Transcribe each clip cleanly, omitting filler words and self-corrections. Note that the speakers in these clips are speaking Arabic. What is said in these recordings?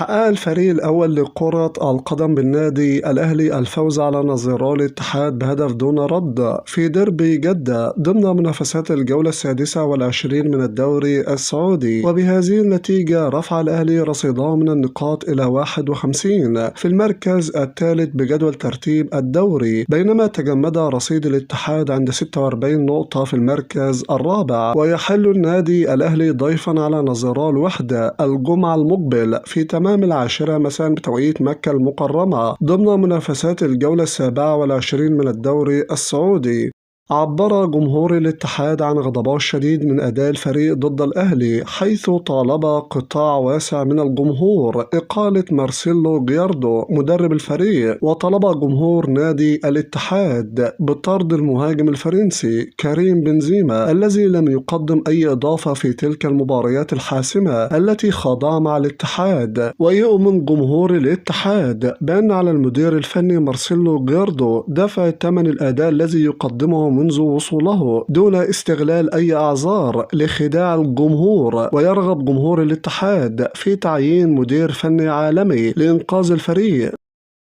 حقق الفريق الأول لكرة القدم بالنادي الأهلي الفوز على نظيران الاتحاد بهدف دون رد في ديربي جدة ضمن منافسات الجولة 26 من الدوري السعودي، وبهذه النتيجة رفع الأهلي رصيده من النقاط إلى 51 في المركز الثالث بجدول ترتيب الدوري، بينما تجمد رصيد الاتحاد عند 46 نقطة في المركز الرابع. ويحل النادي الأهلي ضيفا على نظيران الوحدة الجمعة المقبل في تمام 10 مساء بتوقيت مكة المكرمة ضمن منافسات الجولة 27 من الدوري السعودي. عبر جمهور الاتحاد عن غضبه الشديد من أداء الفريق ضد الأهلي، حيث طالب قطاع واسع من الجمهور إقالة مارسيلو جياردو مدرب الفريق، وطلب جمهور نادي الاتحاد بطرد المهاجم الفرنسي كريم بنزيما الذي لم يقدم أي إضافة في تلك المباريات الحاسمة التي خاضها مع الاتحاد. ويؤمن جمهور الاتحاد بأن على المدير الفني مارسيلو جياردو دفع ثمن الأداء الذي يقدمه منذ وصوله دون استغلال أي أعذار لخداع الجمهور، ويرغب جمهور الاتحاد في تعيين مدير فني عالمي لإنقاذ الفريق.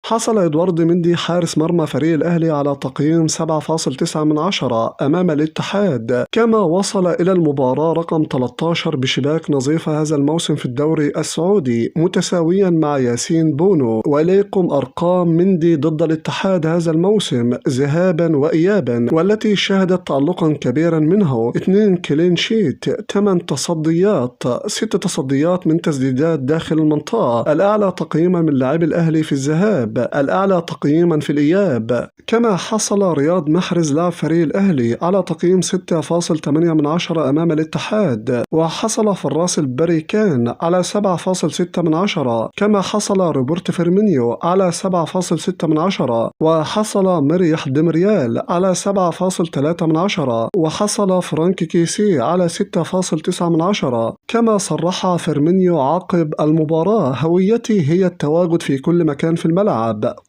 حصل إدوارد مندي حارس مرمى فريق الأهلي على تقييم 7.9 أمام الاتحاد، كما وصل إلى المباراة رقم 13 بشباك نظيفة هذا الموسم في الدوري السعودي متساويا مع ياسين بونو. وإليكم أرقام مندي ضد الاتحاد هذا الموسم ذهابا وإيابا، والتي شهدت تألقا كبيرا منه: 2 كلين شيت، 8 تصديات، 6 تصديات من تسديدات داخل المنطقة، الأعلى تقييما من لاعبي الأهلي في الذهاب، الأعلى تقييما في الإياب. كما حصل رياض محرز لاعب فريق الأهلي على تقييم 6.8 أمام الاتحاد، وحصل فراس البريكان على 7.6، كما حصل روبرت فيرمينيو على 7.6، وحصل مريح ديمريال على 7.3، وحصل فرانك كيسي على 6.9. كما صرح فيرمينيو عقب المباراة: هويتي هي التواجد في كل مكان في الملعب.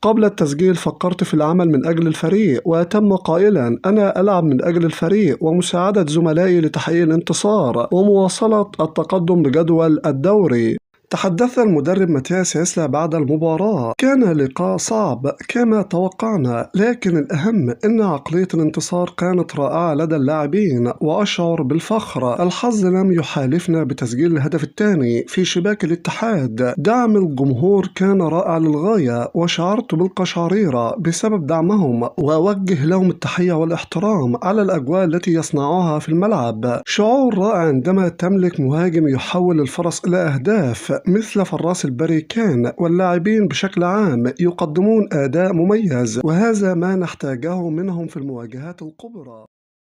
قبل التسجيل فكرت في العمل من أجل الفريق، وتم قائلا: أنا ألعب من أجل الفريق ومساعدة زملائي لتحقيق الانتصار ومواصلة التقدم بجدول الدوري. تحدث المدرب ماتياس هيسلا بعد المباراة: كان لقاء صعب كما توقعنا، لكن الأهم أن عقلية الانتصار كانت رائعة لدى اللاعبين، وأشعر بالفخر. الحظ لم يحالفنا بتسجيل الهدف الثاني في شباك الاتحاد. دعم الجمهور كان رائع للغاية، وشعرت بالقشعريرة بسبب دعمهم، وأوجه لهم التحية والاحترام على الأجواء التي يصنعوها في الملعب. شعور رائع عندما تملك مهاجم يحول الفرص إلى أهداف مثل فراس البريكان، واللاعبين بشكل عام يقدمون أداء مميز، وهذا ما نحتاجه منهم في المواجهات الكبرى.